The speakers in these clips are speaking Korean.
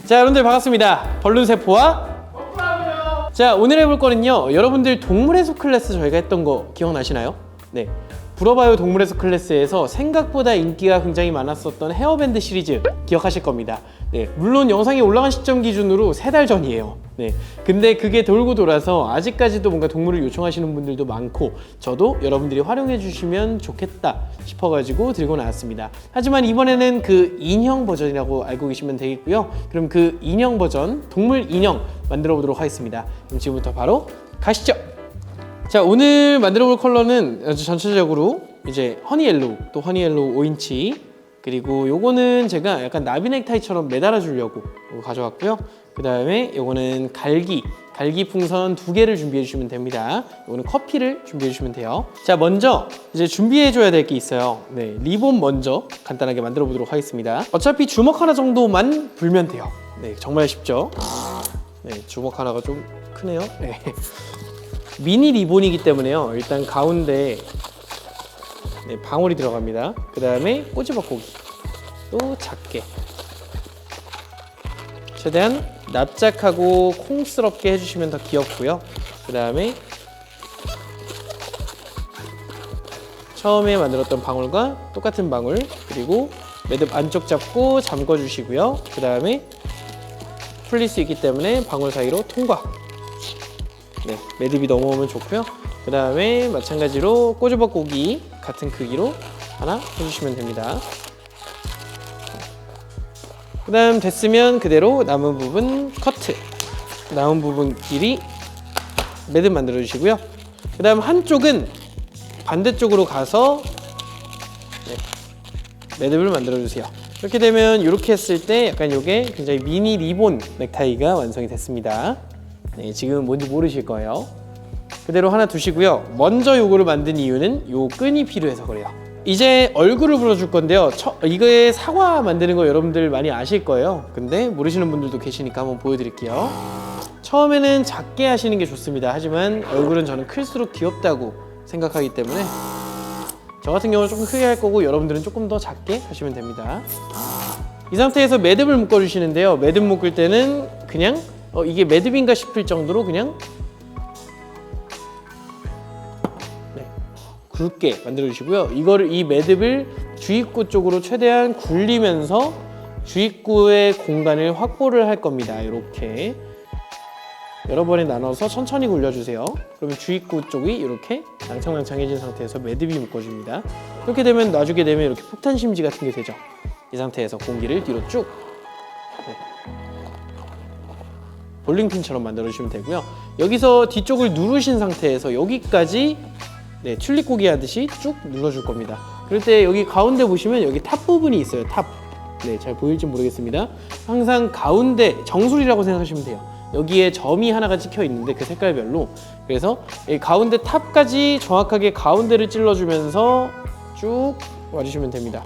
자, 여러분들 반갑습니다. 벌룬세포와 자, 오늘 해볼 거는요, 여러분들 동물의 숲 클래스 저희가 했던 거 기억나시나요? 네, 불어봐요 동물의 숲 클래스에서 생각보다 인기가 굉장히 많았었던 헤어밴드 시리즈 기억하실 겁니다. 네, 물론 영상이 올라간 시점 기준으로 3달 전이에요. 네, 근데 그게 돌고 돌아서 아직까지도 뭔가 동물을 요청하시는 분들도 많고 저도 여러분들이 활용해 주시면 좋겠다 싶어가지고 들고 나왔습니다. 하지만 이번에는 그 인형 버전이라고 알고 계시면 되겠고요. 그럼 그 인형 버전, 동물 인형 만들어 보도록 하겠습니다. 그럼 지금부터 바로 가시죠. 자, 오늘 만들어 볼 컬러는 아주 전체적으로 이제 허니옐로우, 또 허니옐로우 5인치, 그리고 요거는 제가 약간 나비 넥타이처럼 매달아 주려고 가져왔고요. 그 다음에 요거는 갈기 풍선 2개를 준비해 주시면 됩니다. 요거는 커피를 준비해 주시면 돼요. 자, 먼저 이제 준비해 줘야 될 게 있어요. 네, 리본 먼저 간단하게 만들어 보도록 하겠습니다. 어차피 주먹 하나 정도만 불면 돼요. 네, 정말 쉽죠? 네, 주먹 하나가 좀 크네요. 네. 미니 리본이기 때문에요. 일단 가운데 네, 방울이 들어갑니다. 그 다음에 꼬지박고기 또 작게 최대한 납작하고 콩스럽게 해주시면 더 귀엽고요. 그 다음에 처음에 만들었던 방울과 똑같은 방울, 그리고 매듭 안쪽 잡고 잠궈 주시고요. 그 다음에 풀릴 수 있기 때문에 방울 사이로 통과. 네, 매듭이 넘어오면 좋고요. 그 다음에 마찬가지로 꼬주박고기 같은 크기로 하나 해주시면 됩니다. 그 다음 됐으면 그대로 남은 부분 커트, 남은 부분 길이 매듭 만들어 주시고요. 그 다음 한쪽은 반대쪽으로 가서 네, 매듭을 만들어 주세요. 이렇게 되면 이렇게 했을 때 약간 이게 굉장히 미니 리본 넥타이가 완성이 됐습니다. 네, 지금 뭔지 모르실 거예요. 그대로 하나 두시고요. 먼저 요거를 만든 이유는 요 끈이 필요해서 그래요. 이제 얼굴을 불어줄 건데요. 이거에 사과 만드는 거 여러분들 많이 아실 거예요. 근데 모르시는 분들도 계시니까 한번 보여드릴게요. 처음에는 작게 하시는 게 좋습니다. 하지만 얼굴은 저는 클수록 귀엽다고 생각하기 때문에 저 같은 경우는 조금 크게 할 거고 여러분들은 조금 더 작게 하시면 됩니다. 이 상태에서 매듭을 묶어주시는데요. 매듭 묶을 때는 그냥 이게 매듭인가 싶을 정도로 그냥 굵게 만들어 주시고요. 이 매듭을 주입구 쪽으로 최대한 굴리면서 주입구의 공간을 확보를 할 겁니다. 이렇게 여러 번에 나눠서 천천히 굴려주세요. 그러면 주입구 쪽이 이렇게 낭창낭창해진 상태에서 매듭이 묶어줍니다. 이렇게 되면 놔주게 되면 이렇게 폭탄 심지 같은 게 되죠. 이 상태에서 공기를 뒤로 쭉 볼링핀처럼 만들어 주시면 되고요. 여기서 뒤쪽을 누르신 상태에서 여기까지 네, 튤립고기 하듯이 쭉 눌러줄 겁니다. 그럴 때 여기 가운데 보시면 여기 탑 부분이 있어요. 탑. 네, 잘 보일지 모르겠습니다. 항상 가운데 정수리라고 생각하시면 돼요. 여기에 점이 하나가 찍혀 있는데 그 색깔별로. 그래서 이 가운데 탑까지 정확하게 가운데를 찔러주면서 쭉 와주시면 됩니다.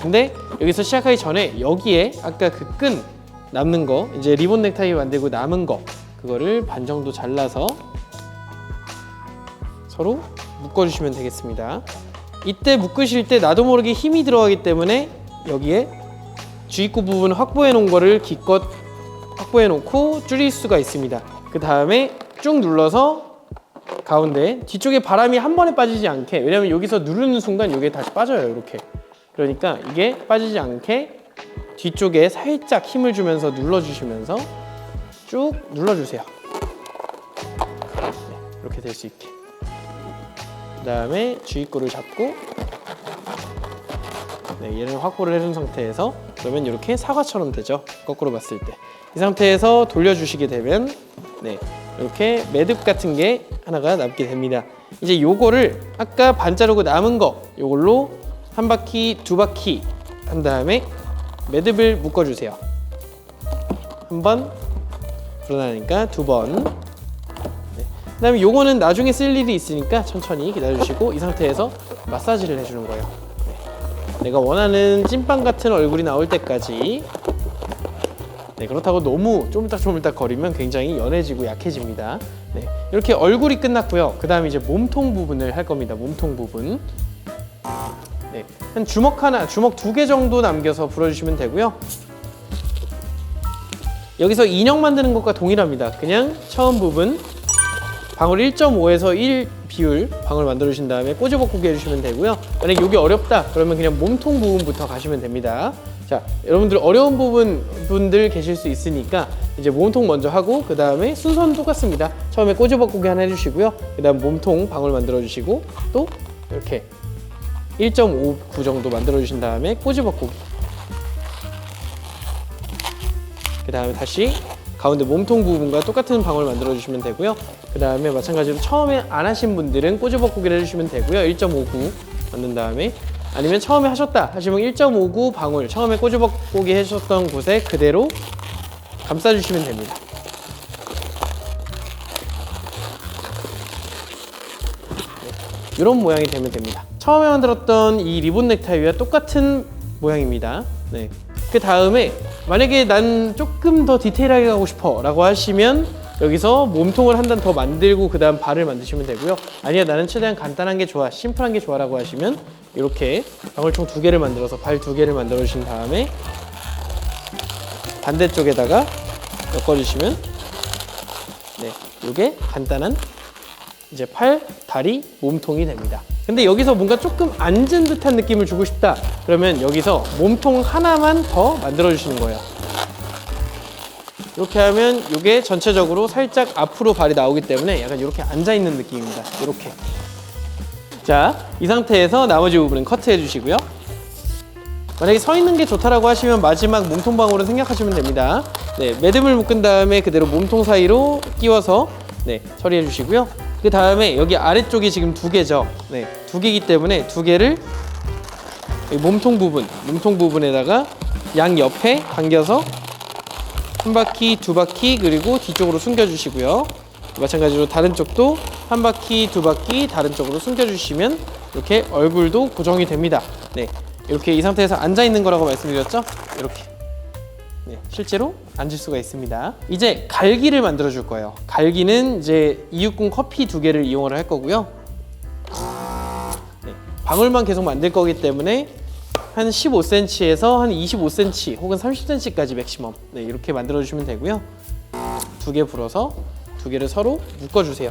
근데 여기서 시작하기 전에 여기에 아까 그 끈 남는 거, 이제 리본 넥타이 만들고 남은 거, 그거를 반 정도 잘라서 서로 묶어주시면 되겠습니다. 이때 묶으실 때 나도 모르게 힘이 들어가기 때문에 여기에 주입구 부분 확보해 놓은 거를 기껏 확보해 놓고 줄일 수가 있습니다. 그 다음에 쭉 눌러서 가운데 뒤쪽에 바람이 한 번에 빠지지 않게, 왜냐면 여기서 누르는 순간 이게 다시 빠져요. 이렇게. 그러니까 이게 빠지지 않게 뒤쪽에 살짝 힘을 주면서 눌러주시면서 쭉 눌러주세요. 네, 이렇게 될 수 있게. 그 다음에 주입구를 잡고 네, 얘를 확보를 해준 상태에서 그러면 이렇게 사과처럼 되죠. 거꾸로 봤을 때. 이 상태에서 돌려주시게 되면 네, 이렇게 매듭 같은 게 하나가 남게 됩니다. 이제 요거를 아까 반 자르고 남은 거 요걸로 한 바퀴, 2바퀴 한 다음에 매듭을 묶어주세요. 한 번 불어나니까 2번. 그 다음에 요거는 나중에 쓸 일이 있으니까 천천히 기다려주시고 이 상태에서 마사지를 해주는 거예요. 네. 내가 원하는 찐빵 같은 얼굴이 나올 때까지. 네, 그렇다고 너무 쪼물딱쪼물딱 거리면 굉장히 연해지고 약해집니다. 네, 이렇게 얼굴이 끝났고요. 그 다음에 이제 몸통 부분을 할 겁니다. 몸통 부분. 네, 한 주먹 2개 정도 남겨서 불어주시면 되고요. 여기서 인형 만드는 것과 동일합니다. 그냥 처음 부분 방울 1.5에서 1 비율 방울 만들어 주신 다음에 꼬집어꾸기 해주시면 되고요. 만약에 이게 어렵다 그러면 그냥 몸통 부분부터 가시면 됩니다. 자, 여러분들 어려운 분들 계실 수 있으니까 이제 몸통 먼저 하고 그 다음에 순서는 똑같습니다. 처음에 꼬집어꾸기 하나 해주시고요. 그 다음 몸통 방울 만들어 주시고 또 이렇게 1.5구 정도 만들어 주신 다음에 꼬집어꾸기, 그 다음에 다시 가운데 몸통 부분과 똑같은 방울 만들어 주시면 되고요. 그 다음에 마찬가지로 처음에 안 하신 분들은 꼬집어꾸기를 해주시면 되고요. 1.5구 만든 다음에, 아니면 처음에 하셨다 하시면 1.5구 방울 처음에 꼬집어꾸기 해주셨던 곳에 그대로 감싸주시면 됩니다. 이런 모양이 되면 됩니다. 처음에 만들었던 이 리본 넥타이와 똑같은 모양입니다. 네. 그 다음에 만약에 난 조금 더 디테일하게 가고 싶어 라고 하시면 여기서 몸통을 한 단 더 만들고 그 다음 발을 만드시면 되고요. 아니야 나는 최대한 간단한 게 좋아, 심플한 게 좋아 라고 하시면 이렇게 방울총 2개를 만들어서 발 2개를 만들어 주신 다음에 반대쪽에다가 엮어주시면 네, 이게 간단한 이제 팔, 다리, 몸통이 됩니다. 근데 여기서 뭔가 조금 앉은 듯한 느낌을 주고 싶다 그러면 여기서 몸통 하나만 더 만들어 주시는 거예요. 이렇게 하면 이게 전체적으로 살짝 앞으로 발이 나오기 때문에 약간 이렇게 앉아 있는 느낌입니다. 이렇게. 자, 이 상태에서 나머지 부분은 커트해 주시고요. 만약에 서 있는 게 좋다라고 하시면 마지막 몸통 방울은 생략하시면 됩니다. 네, 매듭을 묶은 다음에 그대로 몸통 사이로 끼워서 네, 처리해 주시고요. 그 다음에 여기 아래쪽이 지금 2개죠. 네, 2개이기 때문에 2개를 몸통 부분에다가 양 옆에 당겨서 한 바퀴, 2바퀴, 그리고 뒤쪽으로 숨겨주시고요. 마찬가지로 다른 쪽도 한 바퀴, 2바퀴 다른 쪽으로 숨겨주시면 이렇게 얼굴도 고정이 됩니다. 네, 이렇게 이 상태에서 앉아 있는 거라고 말씀드렸죠? 이렇게. 네, 실제로 앉을 수가 있습니다. 이제 갈기를 만들어 줄 거예요. 갈기는 이제 260 커피 2개를 이용을 할 거고요. 네, 방울만 계속 만들 거기 때문에 한 15cm에서 한 25cm 혹은 30cm까지 맥시멈 네, 이렇게 만들어 주시면 되고요. 2개 불어서 2개를 서로 묶어주세요.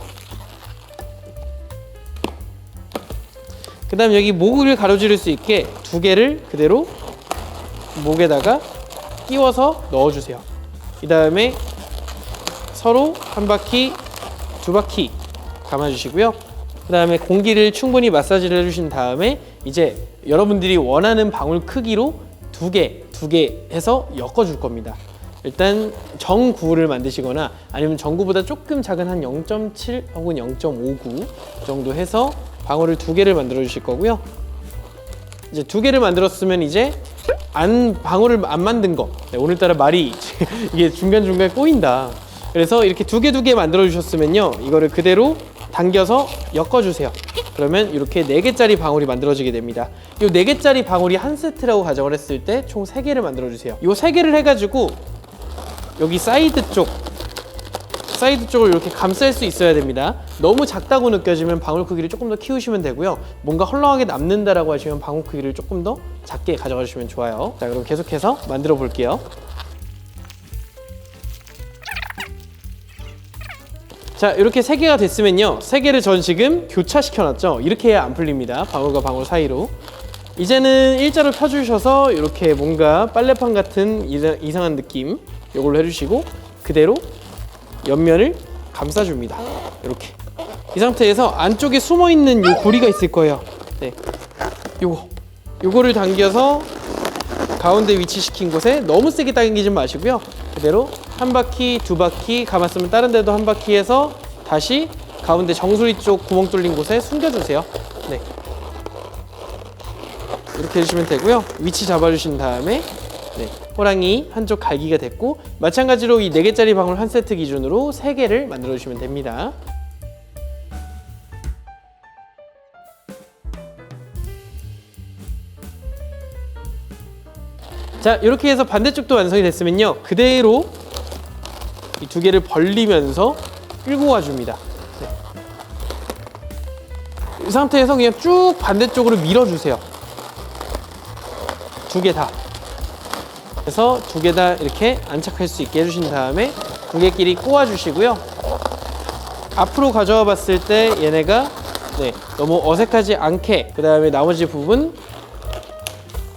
그 다음 여기 목을 가로지를 수 있게 2개를 그대로 목에다가 끼워서 넣어주세요. 이 다음에 서로 한 바퀴, 2바퀴 감아주시고요. 그 다음에 공기를 충분히 마사지를 해주신 다음에 이제 여러분들이 원하는 방울 크기로 2개 해서 엮어줄 겁니다. 일단 정구를 만드시거나 아니면 정구보다 조금 작은 한 0.7 혹은 0.5구 정도 해서 방울을 2개를 만들어 주실 거고요. 이제 2개를 만들었으면 이제 방울을 안 만든 거 네, 오늘따라 말이 이게 중간중간 꼬인다. 그래서 이렇게 2개 만들어 주셨으면요 이거를 그대로 당겨서 엮어주세요. 그러면 이렇게 4개짜리 방울이 만들어지게 됩니다. 이 4개짜리 방울이 한 세트라고 가정을 했을 때 총 3개를 만들어 주세요. 이 3개를 해가지고 여기 사이드 쪽을 이렇게 감쌀 수 있어야 됩니다. 너무 작다고 느껴지면 방울 크기를 조금 더 키우시면 되고요. 뭔가 헐렁하게 남는다라고 하시면 방울 크기를 조금 더 작게 가져가 주시면 좋아요. 자, 그럼 계속해서 만들어 볼게요. 자, 이렇게 3개가 됐으면요 3개를 전 지금 교차시켜 놨죠. 이렇게 해야 안 풀립니다. 방울과 방울 사이로. 이제는 일자로 펴주셔서 이렇게 뭔가 빨래판 같은 이상한 느낌 이걸로 해주시고 그대로 옆면을 감싸줍니다. 이렇게. 이 상태에서 안쪽에 숨어있는 요 고리가 있을 거예요. 네, 요거를 당겨서 가운데 위치시킨 곳에 너무 세게 당기지 마시고요. 그대로 한 바퀴, 2바퀴 감았으면 다른 데도 한 바퀴 해서 다시 가운데 정수리 쪽 구멍 뚫린 곳에 숨겨주세요. 네, 이렇게 해주시면 되고요. 위치 잡아주신 다음에 네, 호랑이 한쪽 갈기가 됐고 마찬가지로 이 4개짜리 방울 한 세트 기준으로 3개를 만들어 주시면 됩니다. 자, 이렇게 해서 반대쪽도 완성이 됐으면요 그대로 이 2개를 벌리면서 끌고 와줍니다. 네. 이 상태에서 그냥 쭉 반대쪽으로 밀어주세요. 2개 다. 그래서 두 개 다 이렇게 안착할 수 있게 해주신 다음에 두 개끼리 꼬아 주시고요. 앞으로 가져와 봤을 때 얘네가 너무 어색하지 않게 그 다음에 나머지 부분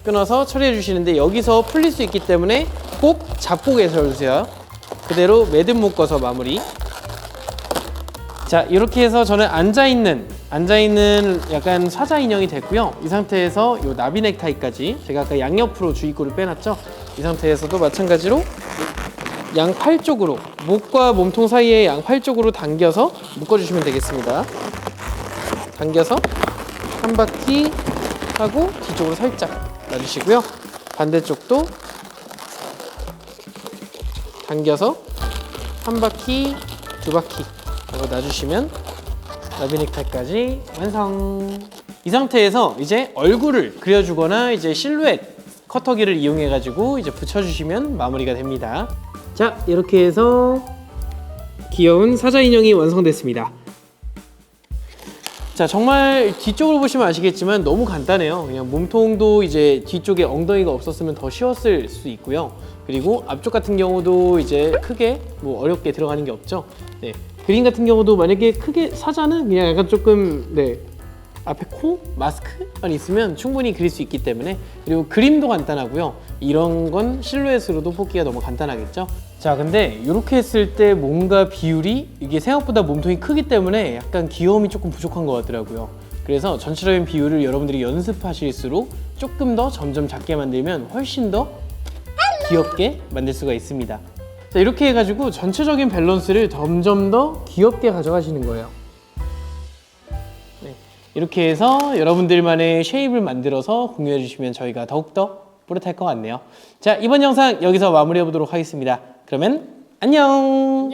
끊어서 처리해 주시는데, 여기서 풀릴 수 있기 때문에 꼭 잡고 계셔주세요. 그대로 매듭 묶어서 마무리. 자, 이렇게 해서 저는 앉아있는 약간 사자 인형이 됐고요. 이 상태에서 요 나비 넥타이까지 제가 아까 양옆으로 주입구를 빼놨죠. 이 상태에서도 마찬가지로 양팔 쪽으로, 목과 몸통 사이에 양팔 쪽으로 당겨서 묶어주시면 되겠습니다. 당겨서 한 바퀴 하고 뒤쪽으로 살짝 놔주시고요. 반대쪽도 당겨서 한 바퀴, 두 바퀴 하고 놔주시면 나비 넥타이까지 완성. 이 상태에서 이제 얼굴을 그려주거나 이제 실루엣 커터기를 이용해 가지고 이제 붙여주시면 마무리가 됩니다. 자, 이렇게 해서 귀여운 사자 인형이 완성됐습니다. 자, 정말 뒤쪽으로 보시면 아시겠지만 너무 간단해요. 그냥 몸통도 이제 뒤쪽에 엉덩이가 없었으면 더 쉬웠을 수 있고요. 그리고 앞쪽 같은 경우도 이제 크게 뭐 어렵게 들어가는 게 없죠. 네. 그림 같은 경우도 만약에 크게 사자는 그냥 약간 조금 앞에 코, 마스크만 있으면 충분히 그릴 수 있기 때문에, 그리고 그림도 간단하고요. 이런 건 실루엣으로도 뽑기가 너무 간단하겠죠. 자, 근데 이렇게 했을 때 뭔가 비율이 이게 생각보다 몸통이 크기 때문에 약간 귀여움이 조금 부족한 것 같더라고요. 그래서 전체적인 비율을 여러분들이 연습하실수록 조금 더 점점 작게 만들면 훨씬 더 귀엽게 만들 수가 있습니다. 자, 이렇게 해가지고 전체적인 밸런스를 점점 더 귀엽게 가져가시는 거예요. 이렇게 해서 여러분들만의 쉐입을 만들어서 공유해 주시면 저희가 더욱더 뿌듯할 것 같네요. 자, 이번 영상 여기서 마무리해 보도록 하겠습니다. 그러면 안녕!